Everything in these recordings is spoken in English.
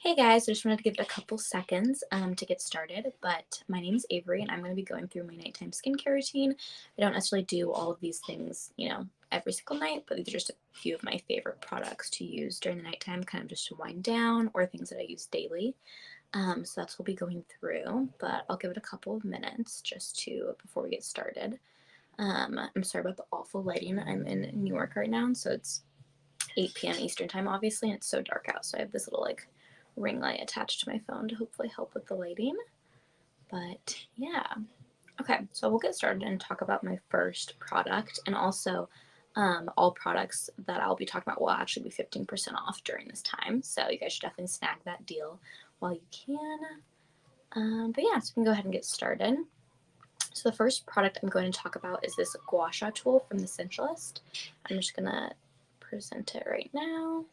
Hey guys, I just wanted to give it a couple seconds to get started, but my name is Avery and I'm going to be going through my nighttime skincare routine. I don't necessarily do all of these things, every single night, but these are just a few of my favorite products to use during the nighttime, kind of just to wind down or things that I use daily. So that's what we'll be going through, but I'll give it a couple of minutes before we get started. I'm sorry about the awful lighting. I'm in New York right now, so it's 8 p.m. Eastern time, obviously, and it's so dark out. So I have this little ring light attached to my phone to hopefully help with the lighting. But yeah, okay, so we'll get started and talk about my first product, and also all products that I'll be talking about will actually be 15% off during this time. So you guys should definitely snag that deal while you can. But yeah, so we can go ahead and get started. So the first product I'm going to talk about is this gua sha tool from the Essentialist. I'm just gonna present it right now.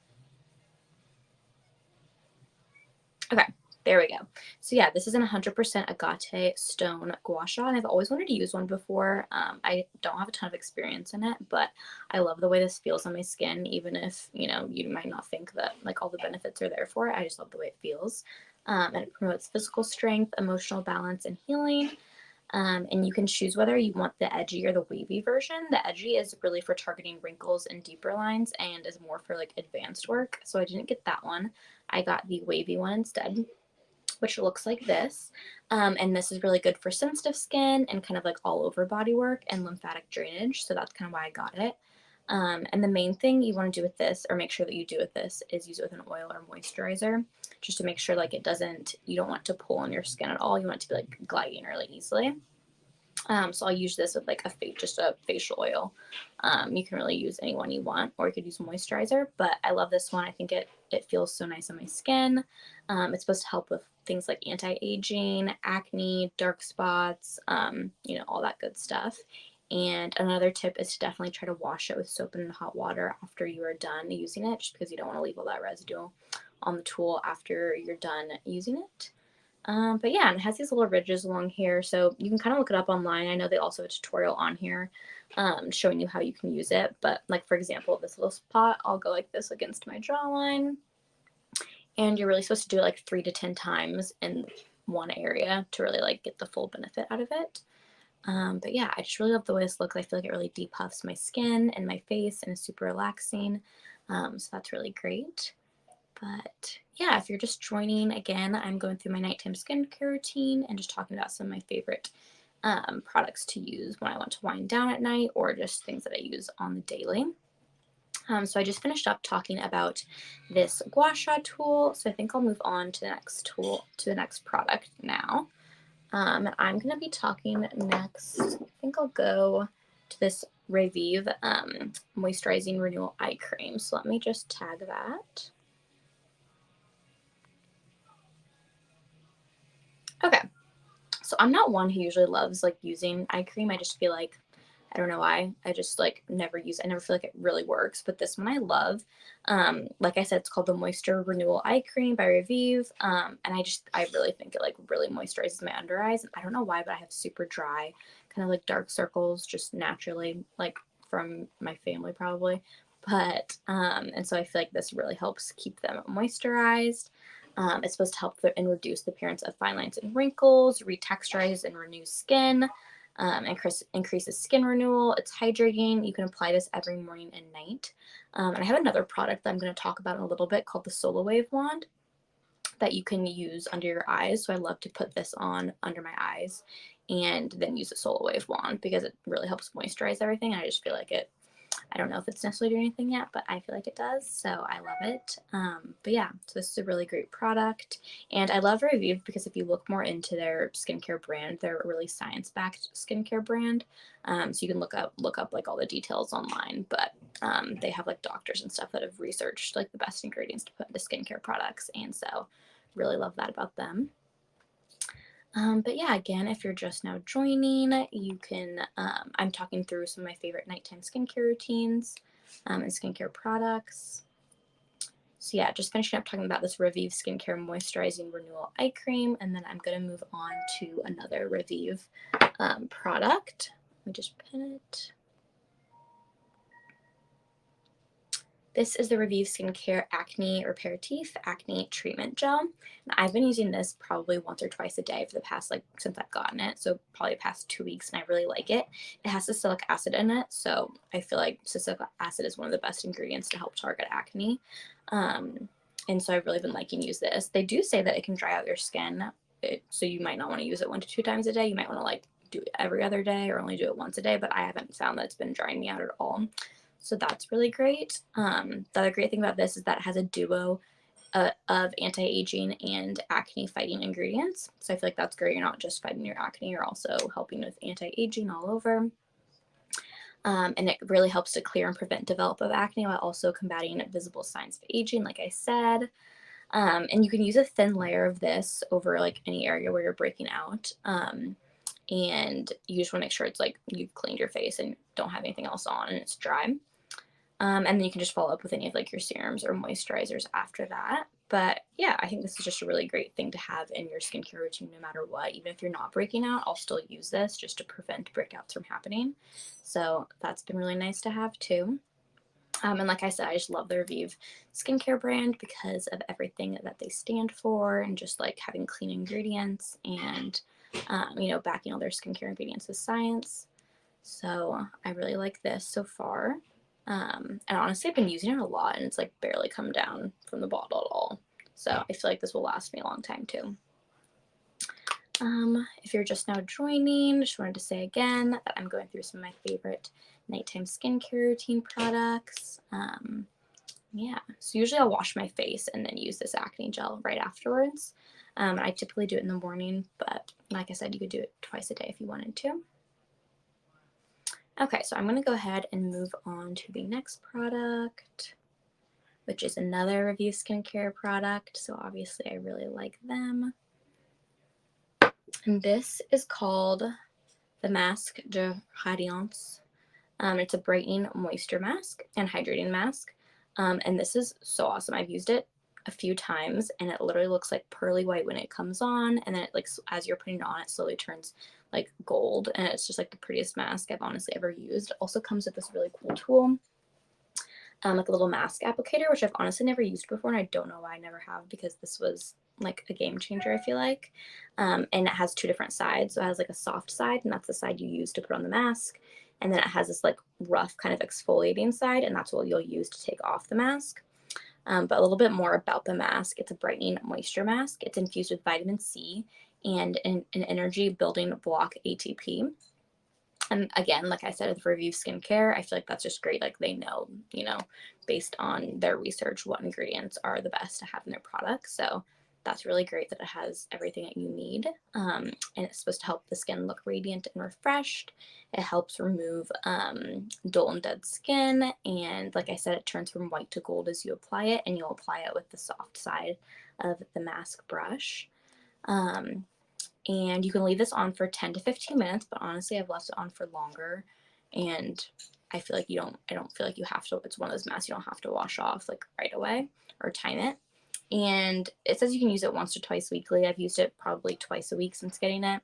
Okay, there we go. So yeah, this is an 100% agate stone gua sha, and I've always wanted to use one before. I don't have a ton of experience in it, but I love the way this feels on my skin, even if, you might not think that like all the benefits are there for it. I just love the way it feels. And it promotes physical strength, emotional balance, and healing. And you can choose whether you want the edgy or the wavy version. The edgy is really for targeting wrinkles and deeper lines and is more for like advanced work. So I didn't get that one. I got the wavy one instead, which looks like this. And this is really good for sensitive skin and kind of like all over body work and lymphatic drainage. So that's kind of why I got it. And the main thing you want to do with this, or make sure that you do with this, is use it with an oil or moisturizer, just to make sure like you don't want to pull on your skin at all. You want it to be like gliding really easily. So I'll use this with like just a facial oil. You can really use any one you want, or you could use moisturizer. But I love this one. I think it feels so nice on my skin. It's supposed to help with things like anti-aging, acne, dark spots, all that good stuff. And another tip is to definitely try to wash it with soap and hot water after you are done using it, just because you don't want to leave all that residue on the tool after you're done using it. But yeah, and it has these little ridges along here, so you can kind of look it up online. I know they also have a tutorial on here showing you how you can use it. But like, for example, this little spot, I'll go like this against my jawline. And you're really supposed to do it like 3 to 10 times in one area to really like get the full benefit out of it. But yeah, I just really love the way this looks. I feel like it really depuffs my skin and my face and is super relaxing. So that's really great. But yeah, if you're just joining, again, I'm going through my nighttime skincare routine and just talking about some of my favorite products to use when I want to wind down at night, or just things that I use on the daily. So I just finished up talking about this gua sha tool. So I think I'll move on to the next product now. And I'm going to be talking next. I think I'll go to this Revive Moisturizing Renewal Eye Cream. So let me just tag that. Okay, so I'm not one who usually loves like using eye cream. I just feel like I don't know why. I just like never use it. I never feel like it really works. But this one I love. Like I said, it's called the Moisture Renewal Eye Cream by Revive. And I really think it like really moisturizes my under eyes. And I don't know why, but I have super dry, kind of like dark circles just naturally, like from my family probably. But and so I feel like this really helps keep them moisturized. It's supposed to help and reduce the appearance of fine lines and wrinkles, retexturize and renew skin, increases skin renewal. It's hydrating. You can apply this every morning and night. And I have another product that I'm going to talk about in a little bit called the Solar Wave Wand that you can use under your eyes. So I love to put this on under my eyes and then use the Solar Wave Wand because it really helps moisturize everything. I just feel like I don't know if it's necessarily doing anything yet, but I feel like it does, so I love it. But yeah, so this is a really great product, and I love Revive because if you look more into their skincare brand, they're a really science-backed skincare brand. So you can look up like all the details online, but they have like doctors and stuff that have researched like the best ingredients to put into skincare products, and so really love that about them. But yeah, again, if you're just now joining, you can, I'm talking through some of my favorite nighttime skincare routines and skincare products. So yeah, just finishing up talking about this Revive Skincare Moisturizing Renewal Eye Cream, and then I'm going to move on to another Revive product. Let me just pin it. This is the Review Skincare Acne Repair Teeth Acne Treatment Gel. And I've been using this probably once or twice a day for the past, like, since I've gotten it. So probably the past 2 weeks, and I really like it. It has salicylic acid in it. So I feel like salicylic acid is one of the best ingredients to help target acne. And so I've really been liking to use this. They do say that it can dry out your skin. So you might not want to use it 1 to 2 times a day. You might want to like do it every other day or only do it once a day, but I haven't found that it's been drying me out at all. So that's really great. The other great thing about this is that it has a duo of anti-aging and acne fighting ingredients. So I feel like that's great. You're not just fighting your acne, you're also helping with anti-aging all over. And it really helps to clear and prevent development of acne while also combating visible signs of aging, like I said. And you can use a thin layer of this over like any area where you're breaking out. And you just want to make sure it's like you've cleaned your face and don't have anything else on and it's dry. And then you can just follow up with any of like your serums or moisturizers after that. But yeah, I think this is just a really great thing to have in your skincare routine no matter what. Even if you're not breaking out, I'll still use this just to prevent breakouts from happening. So that's been really nice to have too. And like I said, I just love the Revive skincare brand because of everything that they stand for and just like having clean ingredients and, backing all their skincare ingredients with science. So I really like this so far. And honestly, I've been using it a lot and it's like barely come down from the bottle at all. So I feel like this will last me a long time too. If you're just now joining, just wanted to say again that I'm going through some of my favorite nighttime skincare routine products. Yeah, so usually I'll wash my face and then use this acne gel right afterwards. I typically do it in the morning, but like I said, you could do it twice a day if you wanted to. Okay, so I'm going to go ahead and move on to the next product, which is another Review skincare product. So obviously I really like them. And this is called the Masque de Radiance. It's a brightening moisture mask and hydrating mask. And this is so awesome. I've used it a few times and it literally looks like pearly white when it comes on, and then it, like, as you're putting it on, it slowly turns like gold, and it's just like the prettiest mask I've honestly ever used. It also comes with this really cool tool, like a little mask applicator, which I've honestly never used before, and I don't know why I never have, because this was like a game changer, I feel like. And it has 2 different sides. So it has like a soft side, and that's the side you use to put on the mask. And then it has this like rough kind of exfoliating side, and that's what you'll use to take off the mask. But a little bit more about the mask. It's a brightening moisture mask. It's infused with vitamin C and an energy building block ATP. And again, like I said, with Review Skincare, I feel like that's just great. Like they know, based on their research, what ingredients are the best to have in their products. So that's really great that it has everything that you need. And it's supposed to help the skin look radiant and refreshed. It helps remove dull and dead skin. And like I said, it turns from white to gold as you apply it, and you'll apply it with the soft side of the mask brush. And you can leave this on for 10 to 15 minutes, but honestly, I've left it on for longer. And I feel like I don't feel like you have to, it's one of those masks you don't have to wash off like right away or time it. And it says you can use it once or twice weekly. I've used it probably twice a week since getting it,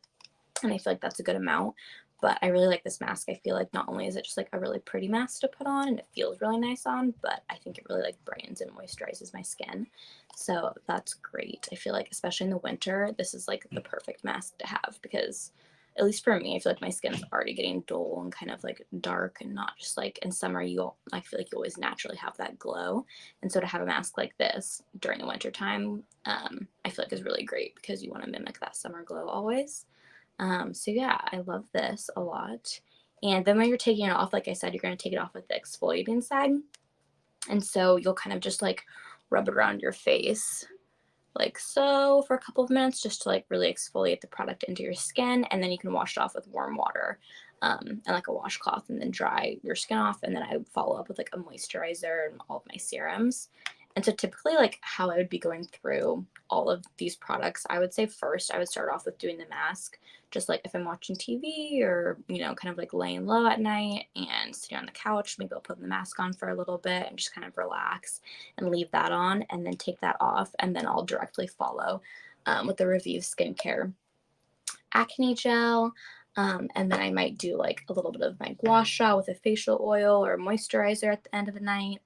and I feel like that's a good amount. But I really like this mask. I feel like not only is it just like a really pretty mask to put on and it feels really nice on, but I think it really like brightens and moisturizes my skin. So that's great. I feel like especially in the winter, this is like the perfect mask to have, because at least for me, I feel like my skin's already getting dull and kind of like dark, and not just like in summer, I feel like you always naturally have that glow. And so to have a mask like this during the winter time, I feel like is really great because you want to mimic that summer glow always. So yeah, I love this a lot. And then when you're taking it off, like I said, you're going to take it off with the exfoliating side. And so you'll kind of just like rub it around your face like so for a couple of minutes, just to like really exfoliate the product into your skin. And then you can wash it off with warm water, and like a washcloth, and then dry your skin off. And then I follow up with like a moisturizer and all of my serums. And so typically, like how I would be going through all of these products, I would say first I would start off with doing the mask, just like if I'm watching TV or, kind of like laying low at night and sitting on the couch, maybe I'll put the mask on for a little bit and just kind of relax and leave that on, and then take that off. And then I'll directly follow with the Review Skincare acne gel. And then I might do like a little bit of my gua sha with a facial oil or moisturizer at the end of the night.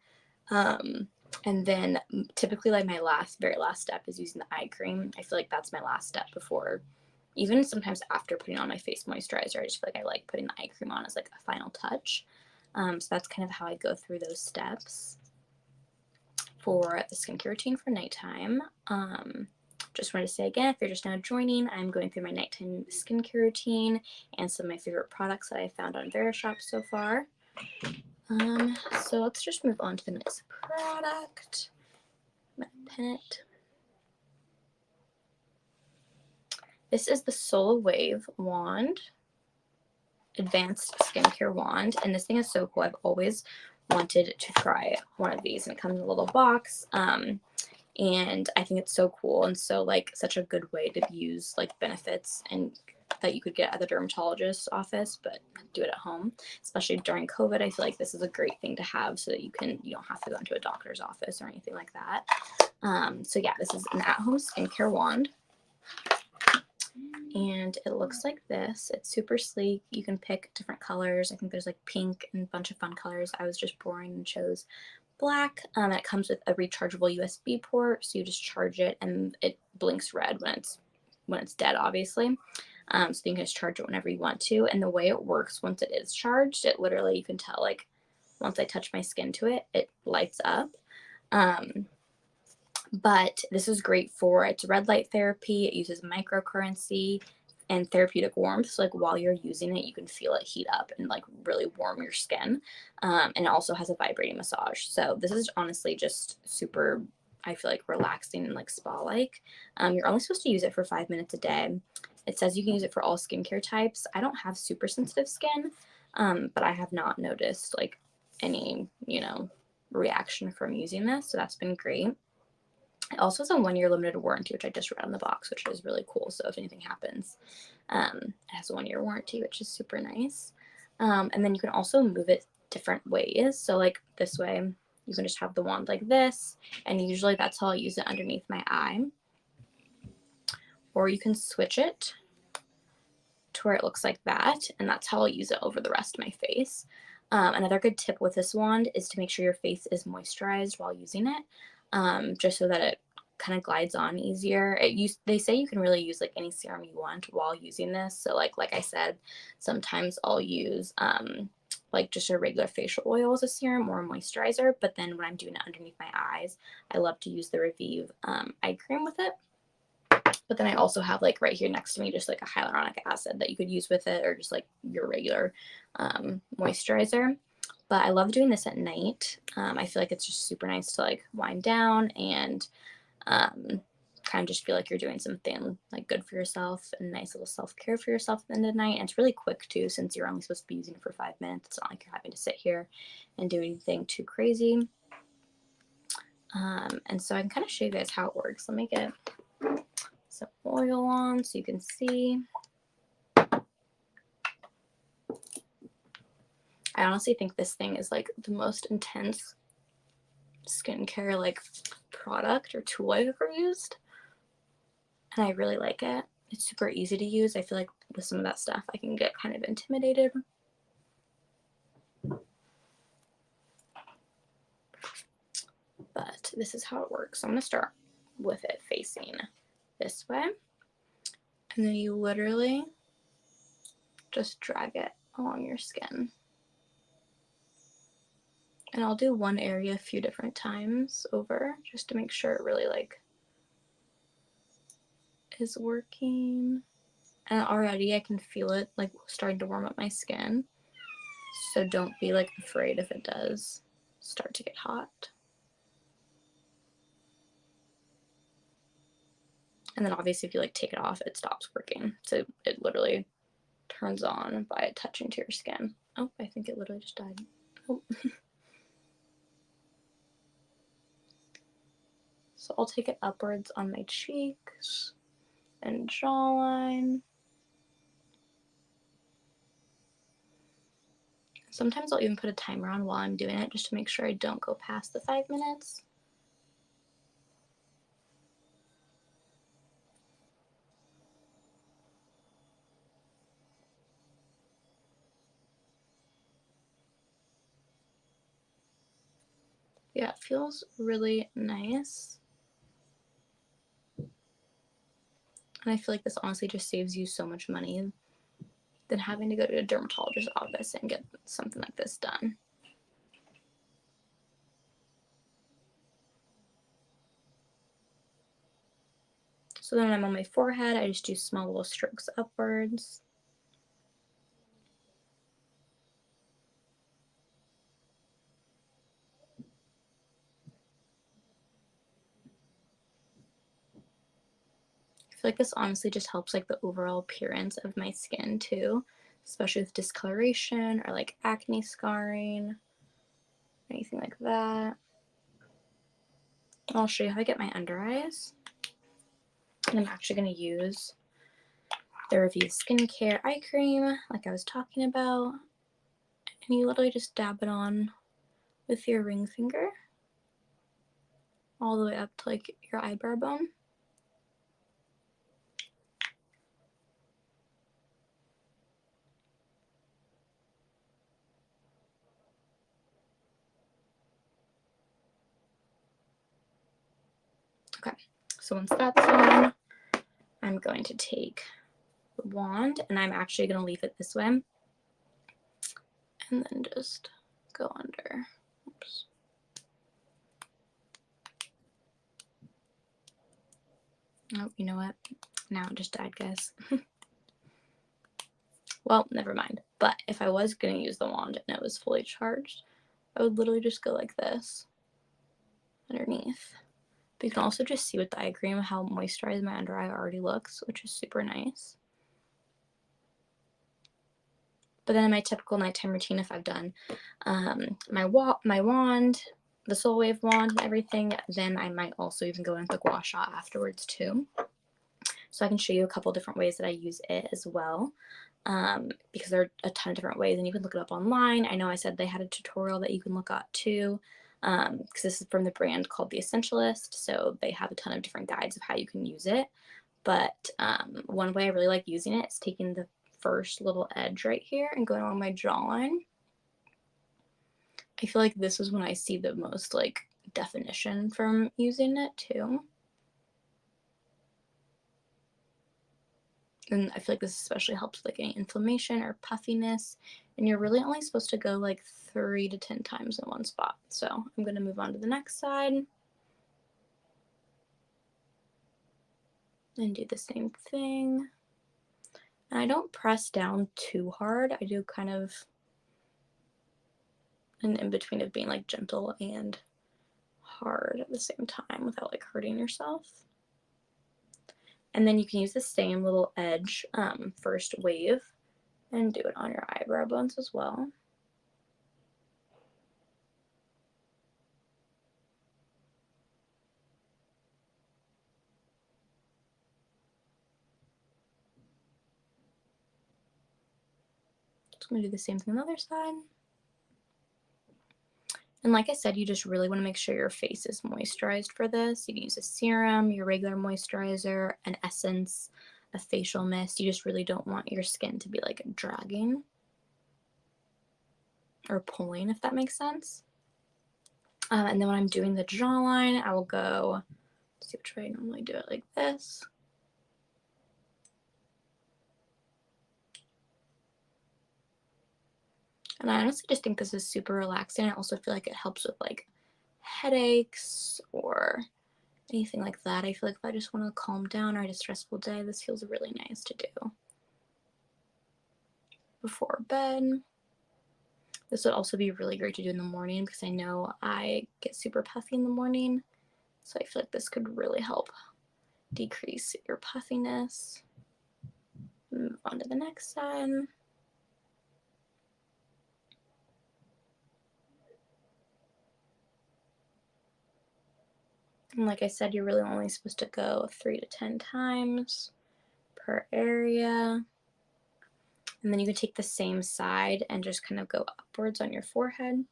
And then typically like my very last step is using the eye cream. I feel like that's my last step before, even sometimes after putting on my face moisturizer. I just feel like I like putting the eye cream on as like a final touch. So that's kind of how I go through those steps for the skincare routine for nighttime. Just wanted to say again, if you're just now joining, I'm going through my nighttime skincare routine and some of my favorite products that I found on Verishop so far. So let's just move on to the next product. I'm gonna pin it. This is the Solar Wave wand, advanced skincare wand, and this thing is so cool. I've always wanted to try one of these, and it comes in a little box. And I think it's so cool and so like such a good way to use like benefits and that you could get at the dermatologist's office, but do it at home. Especially during COVID, I feel like this is a great thing to have so that you don't have to go into a doctor's office or anything like that. So yeah, this is an at-home skincare wand, and it looks like this. It's super sleek. You can pick different colors. I think there's like pink and a bunch of fun colors. I was just boring and chose black. And it comes with a rechargeable USB port, so you just charge it and it blinks red when it's dead, obviously. So you can just charge it whenever you want to. And the way it works once it is charged, it literally, you can tell, like once I touch my skin to it, it lights up. But this is great for, it's red light therapy. It uses microcurrency and therapeutic warmth. So like while you're using it, you can feel it heat up and like really warm your skin. And it also has a vibrating massage. So this is honestly just super, I feel like, relaxing and like spa-like. You're only supposed to use it for 5 minutes a day. It says you can use it for all skincare types. I don't have super sensitive skin, but I have not noticed like any, reaction from using this. So that's been great. It also has a 1-year limited warranty, which I just read on the box, which is really cool. So if anything happens, it has a 1-year warranty, which is super nice. And then you can also move it different ways. So like this way, you can just have the wand like this, and usually that's how I use it underneath my eye. Or you can switch it to where it looks like that, and that's how I'll use it over the rest of my face. Another good tip with this wand is to make sure your face is moisturized while using it, just so that it kind of glides on easier. They say you can really use like any serum you want while using this. So like I said, sometimes I'll use like just a regular facial oil as a serum or a moisturizer, but then when I'm doing it underneath my eyes, I love to use the Revive eye cream with it. But then I also have like right here next to me just like a hyaluronic acid that you could use with it, or just like your regular moisturizer. But I love doing this at night. I feel like it's just super nice to like wind down and kind of just feel like you're doing something like good for yourself and nice little self-care for yourself at the end of the night. And it's really quick too, since you're only supposed to be using it for 5 minutes. It's not like you're having to sit here and do anything too crazy. And so I can kind of show you guys how it works. Let me get some oil on so you can see. I honestly think this thing is like the most intense skincare like product or tool I've ever used, and I really like it. It's super easy to use. I feel like with some of that stuff I can get kind of intimidated, but this is how it works. So I'm gonna start with it facing this way, and then you literally just drag it along your skin. And I'll do one area a few different times over just to make sure it really like is working. And already I can feel it like starting to warm up my skin. So don't be like afraid if it does start to get hot. And then obviously if you like take it off, it stops working. So it literally turns on by it touching to your skin. Oh, I think it literally just died. Oh. So I'll take it upwards on my cheeks and jawline. Sometimes I'll even put a timer on while I'm doing it just to make sure I don't go past the 5 minutes. Yeah, it feels really nice. And I feel like this honestly just saves you so much money than having to go to a dermatologist's office and get something like this done. So then when I'm on my forehead, I just do small little strokes upwards. I feel like this honestly just helps like the overall appearance of my skin too, especially with discoloration or like acne scarring, anything like that. I'll show you how I get my under eyes. And I'm actually going to use the Review Skincare Eye Cream like I was talking about. And you literally just dab it on with your ring finger all the way up to like your eyebrow bone. Okay, so once that's on, I'm going to take the wand and I'm actually going to leave it this way and then just go under. Oops. Oh, you know what? Now it just died, guys. Well, never mind. But if I was going to use the wand and it was fully charged, I would literally just go like this underneath. But you can also just see with the eye cream how moisturized my under eye already looks, which is super nice. But then in my typical nighttime routine, if I've done my wand, the Soul Wave wand and everything, then I might also even go in with the gua sha afterwards too. So I can show you a couple different ways that I use it as well. Because there are a ton of different ways and you can look it up online. I know I said they had a tutorial that you can look at too, because this is from the brand called The Essentialist, so they have a ton of different guides of how you can use it. But one way I really like using it is taking the first little edge right here and going along my jawline. I feel like this is when I see the most like definition from using it too. And I feel like this especially helps with like any inflammation or puffiness. And you're really only supposed to go like 3 to 10 times in one spot. So I'm going to move on to the next side and do the same thing. And I don't press down too hard. I do kind of an in between of being like gentle and hard at the same time without like hurting yourself. And then you can use the same little edge first wave and do it on your eyebrow bones as well. So I'm going to do the same thing on the other side. And like I said, you just really want to make sure your face is moisturized for this. You can use a serum, your regular moisturizer, an essence, a facial mist. You just really don't want your skin to be like dragging or pulling, if that makes sense. And then when I'm doing the jawline, I will go, let's see which way I normally do it, like this. And I honestly just think this is super relaxing. I also feel like it helps with like headaches or anything like that. I feel like if I just want to calm down or I had a stressful day, this feels really nice to do before bed. This would also be really great to do in the morning because I know I get super puffy in the morning. So I feel like this could really help decrease your puffiness. Move on to the next side. And like I said, you're really only supposed to go 3 to 10 times per area. And then you can take the same side and just kind of go upwards on your forehead.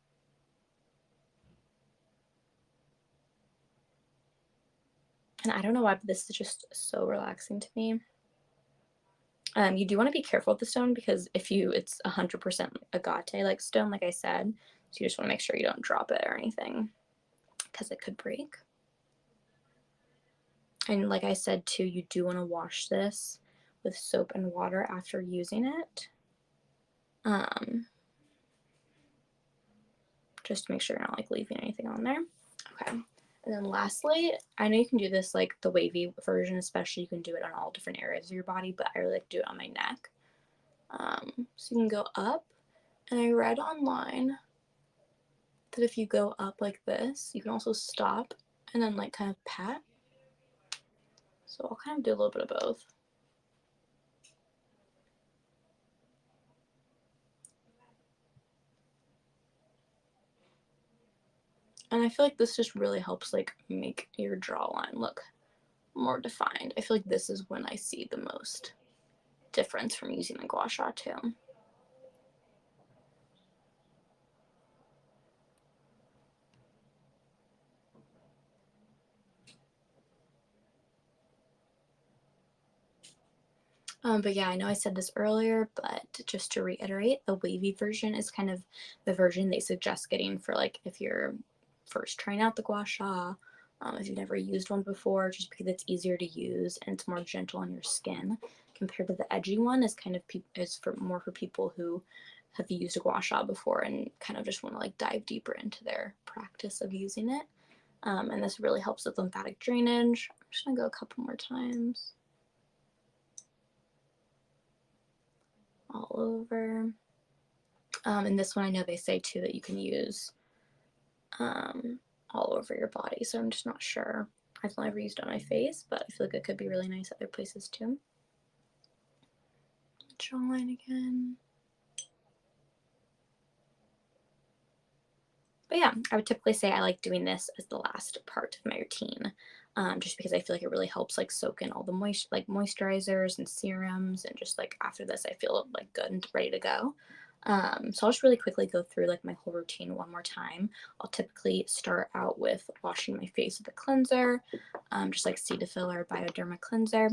And I don't know why, but this is just so relaxing to me. You do want to be careful with the stone because it's 100% agate like stone, like I said. So you just want to make sure you don't drop it or anything. because it could break. And like I said too, you do want to wash this with soap and water after using it. Just to make sure you're not like leaving anything on there. Okay. And then lastly, I know you can do this like the wavy version, especially you can do it on all different areas of your body, but I really like to do it on my neck. So you can go up, and I read online that if you go up like this, you can also stop and then like kind of pat. So I'll kind of do a little bit of both. And I feel like this just really helps like make your jawline look more defined. I feel like this is when I see the most difference from using the gua sha too. But yeah, I know I said this earlier, but just to reiterate, the wavy version is kind of the version they suggest getting for like if you're first trying out the gua sha, if you've never used one before, just because it's easier to use and it's more gentle on your skin compared to the edgy one is kind of is for more for people who have used a gua sha before and kind of just want to like dive deeper into their practice of using it. And this really helps with lymphatic drainage. I'm just gonna go a couple more times. All over. And this one I know they say too that you can use all over your body, so I'm just not sure. I've never used it on my face, but I feel like it could be really nice other places too. Jawline again. But yeah, I would typically say I like doing this as the last part of my routine, just because I feel like it really helps like soak in all the moisturizers and serums, and just like after this I feel like good and ready to go. So I'll just really quickly go through like my whole routine one more time. I'll typically start out with washing my face with a cleanser, just like Cetaphil or Bioderma cleanser.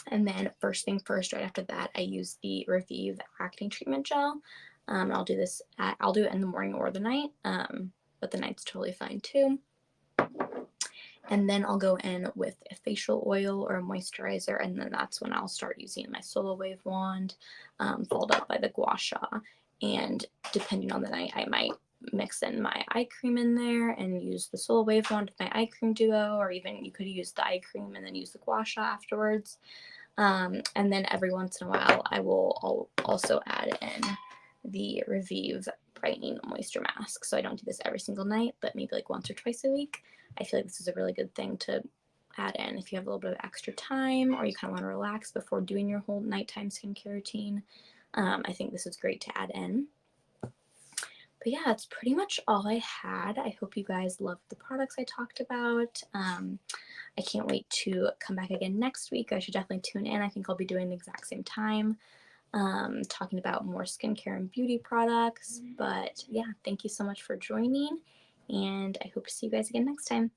And then first thing first, right after that, I use the Revive acne treatment gel. I'll do it in the morning or the night, but the night's totally fine too. And then I'll go in with a facial oil or a moisturizer, and then that's when I'll start using my Solar Wave wand, followed up by the gua sha. And depending on the night, I might mix in my eye cream in there and use the Solar Wave wand with my eye cream duo, or even you could use the eye cream and then use the gua sha afterwards. And then every once in a while, I will also add in the Revive Brightening Moisture Mask. So I don't do this every single night, but maybe like once or twice a week. I feel like this is a really good thing to add in if you have a little bit of extra time or you kind of want to relax before doing your whole nighttime skincare routine. I think this is great to add in. But yeah, that's pretty much all I had. I hope you guys loved the products I talked about. I can't wait to come back again next week. I should definitely tune in. I think I'll be doing the exact same time, talking about more skincare and beauty products. But yeah, thank you so much for joining, and I hope to see you guys again next time.